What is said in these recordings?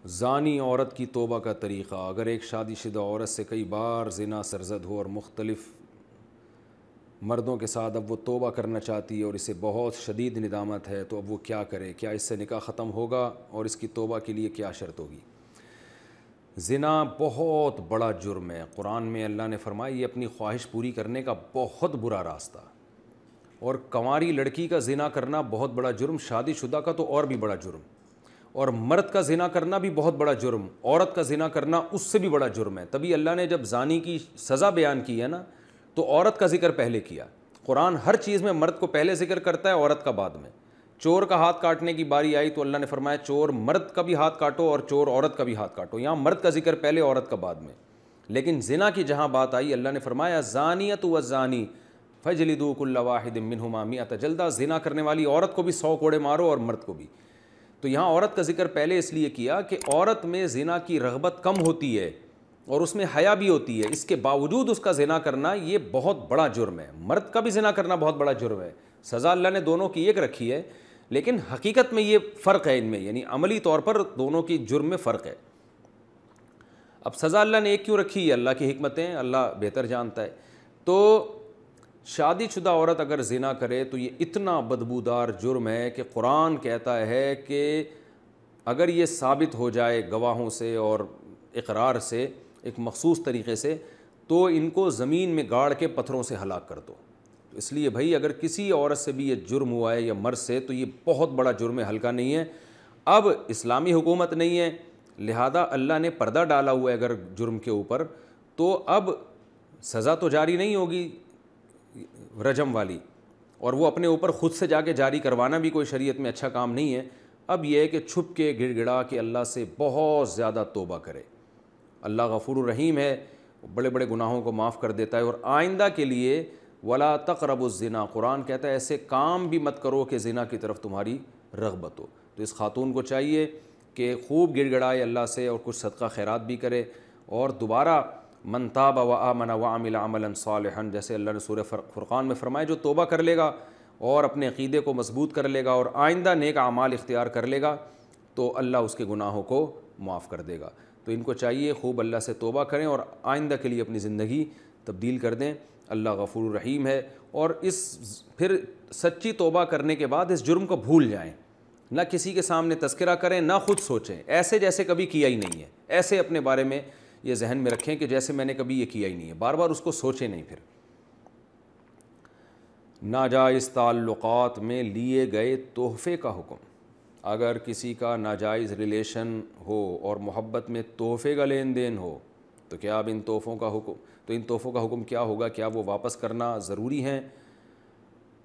زانی عورت کی توبہ کا طریقہ. اگر ایک شادی شدہ عورت سے کئی بار زنا سرزد ہو اور مختلف مردوں کے ساتھ اب وہ توبہ کرنا چاہتی ہے اور اسے بہت شدید ندامت ہے، تو اب وہ کیا کرے؟ کیا اس سے نکاح ختم ہوگا اور اس کی توبہ کے لیے کیا شرط ہوگی؟ زنا بہت بڑا جرم ہے. قرآن میں اللہ نے فرمایا یہ اپنی خواہش پوری کرنے کا بہت برا راستہ، اور کنواری لڑکی کا زنا کرنا بہت بڑا جرم، شادی شدہ کا تو اور بھی بڑا جرم، اور مرد کا زنا کرنا بھی بہت بڑا جرم، عورت کا زنا کرنا اس سے بھی بڑا جرم ہے. تبھی اللہ نے جب زانی کی سزا بیان کی ہے نا، تو عورت کا ذکر پہلے کیا. قرآن ہر چیز میں مرد کو پہلے ذکر کرتا ہے، عورت کا بعد میں. چور کا ہاتھ کاٹنے کی باری آئی تو اللہ نے فرمایا چور مرد کا بھی ہاتھ کاٹو اور چور عورت کا بھی ہاتھ کاٹو. یہاں مرد کا ذکر پہلے، عورت کا بعد میں. لیکن زنا کی جہاں بات آئی، اللہ نے فرمایا زانیۃ والزانی فاجلدوا کل واحد منہما مئۃ جلدہ. زنا کرنے والی عورت کو بھی 100 کوڑے مارو اور مرد کو بھی. تو یہاں عورت کا ذکر پہلے اس لیے کیا کہ عورت میں زنا کی رغبت کم ہوتی ہے اور اس میں حیا بھی ہوتی ہے، اس کے باوجود اس کا زنا کرنا یہ بہت بڑا جرم ہے. مرد کا بھی زنا کرنا بہت بڑا جرم ہے. سزا اللہ نے دونوں کی ایک رکھی ہے، لیکن حقیقت میں یہ فرق ہے ان میں، یعنی عملی طور پر دونوں کی جرم میں فرق ہے. اب سزا اللہ نے ایک کیوں رکھی ہے؟ اللہ کی حکمتیں اللہ بہتر جانتا ہے. تو شادی شدہ عورت اگر زنا کرے تو یہ اتنا بدبودار جرم ہے کہ قرآن کہتا ہے کہ اگر یہ ثابت ہو جائے گواہوں سے اور اقرار سے ایک مخصوص طریقے سے، تو ان کو زمین میں گاڑ کے پتھروں سے ہلاک کر دو. اس لیے بھائی اگر کسی عورت سے بھی یہ جرم ہوا ہے یا مرد سے، تو یہ بہت بڑا جرم ہے، ہلکا نہیں ہے. اب اسلامی حکومت نہیں ہے، لہذا اللہ نے پردہ ڈالا ہوا ہے اگر جرم کے اوپر، تو اب سزا تو جاری نہیں ہوگی رجم والی، اور وہ اپنے اوپر خود سے جا کے جاری کروانا بھی کوئی شریعت میں اچھا کام نہیں ہے. اب یہ ہے کہ چھپ کے گڑ گڑا کے اللہ سے بہت زیادہ توبہ کرے. اللہ غفور الرحیم ہے، بڑے بڑے گناہوں کو معاف کر دیتا ہے. اور آئندہ کے لیے ولا تقربوا الزنا، قرآن کہتا ہے ایسے کام بھی مت کرو کہ زنا کی طرف تمہاری رغبت ہو. تو اس خاتون کو چاہیے کہ خوب گڑ گڑائے اللہ سے اور کچھ صدقہ خیرات بھی کرے، اور دوبارہ من تاب وآمن وعمل عملا صالحا، جیسے اللہ نے سورہ فرقان میں فرمایا جو توبہ کر لے گا اور اپنے عقیدے کو مضبوط کر لے گا اور آئندہ نیک اعمال اختیار کر لے گا، تو اللہ اس کے گناہوں کو معاف کر دے گا. تو ان کو چاہیے خوب اللہ سے توبہ کریں اور آئندہ کے لیے اپنی زندگی تبدیل کر دیں. اللہ غفور الرحیم ہے. اور پھر سچی توبہ کرنے کے بعد اس جرم کو بھول جائیں، نہ کسی کے سامنے تذکرہ کریں، نہ خود سوچیں ایسے جیسے کبھی کیا ہی نہیں ہے. ایسے اپنے بارے میں یہ ذہن میں رکھیں کہ جیسے میں نے کبھی یہ کیا ہی نہیں ہے، بار بار اس کو سوچیں نہیں. پھر ناجائز تعلقات میں لیے گئے تحفے کا حکم. اگر کسی کا ناجائز ریلیشن ہو اور محبت میں تحفے کا لین دین ہو، تو کیا اب ان تحفوں کا حکم کیا ہوگا؟ کیا وہ واپس کرنا ضروری ہیں؟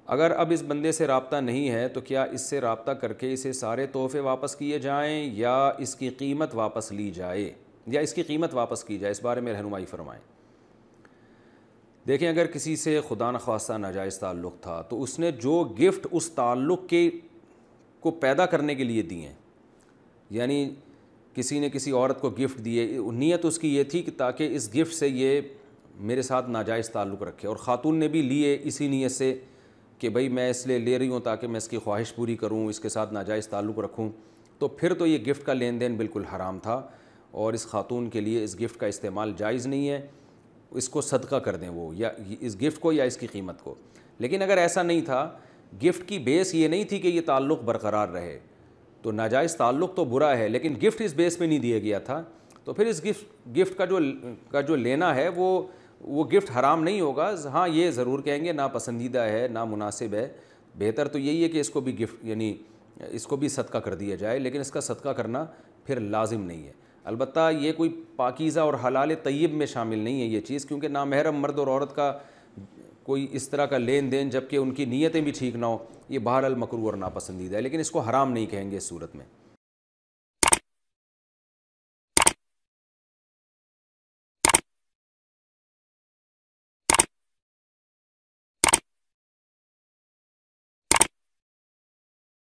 اگر اب اس بندے سے رابطہ نہیں ہے تو کیا اس سے رابطہ کر کے اسے سارے تحفے واپس کیے جائیں یا اس کی قیمت واپس لی جائے، یا اس کی قیمت واپس کی جائے؟ اس بارے میں رہنمائی فرمائیں. دیکھیں اگر کسی سے خدا نخواستہ ناجائز تعلق تھا تو اس نے جو گفٹ اس تعلق کو پیدا کرنے کے لیے دیے ہیں، یعنی کسی نے کسی عورت کو گفٹ دیے، نیت اس کی یہ تھی کہ تاکہ اس گفٹ سے یہ میرے ساتھ ناجائز تعلق رکھے، اور خاتون نے بھی لیے اسی نیت سے کہ بھئی میں اس لیے لے رہی ہوں تاکہ میں اس کی خواہش پوری کروں، اس کے ساتھ ناجائز تعلق رکھوں، تو پھر تو یہ گفٹ کا لین دین بالکل حرام تھا اور اس خاتون کے لیے اس گفٹ کا استعمال جائز نہیں ہے. اس کو صدقہ کر دیں وہ، یا اس گفٹ کو یا اس کی قیمت کو. لیکن اگر ایسا نہیں تھا، گفٹ کی بیس یہ نہیں تھی کہ یہ تعلق برقرار رہے، تو ناجائز تعلق تو برا ہے لیکن گفٹ اس بیس پہ نہیں دیا گیا تھا، تو پھر اس گفٹ کا جو لینا ہے وہ گفٹ حرام نہیں ہوگا. ہاں یہ ضرور کہیں گے ناپسندیدہ ہے، نامناسب ہے. بہتر تو یہی ہے کہ اس کو بھی گفٹ یعنی اس کو بھی صدقہ کر دیا جائے، لیکن اس کا صدقہ کرنا پھر لازم نہیں ہے. البتہ یہ کوئی پاکیزہ اور حلال طیب میں شامل نہیں ہے یہ چیز، کیونکہ نامحرم مرد اور عورت کا کوئی اس طرح کا لین دین جبکہ ان کی نیتیں بھی ٹھیک نہ ہو، یہ بہرحال مکروہ اور ناپسندیدہ ہے، لیکن اس کو حرام نہیں کہیں گے اس صورت میں.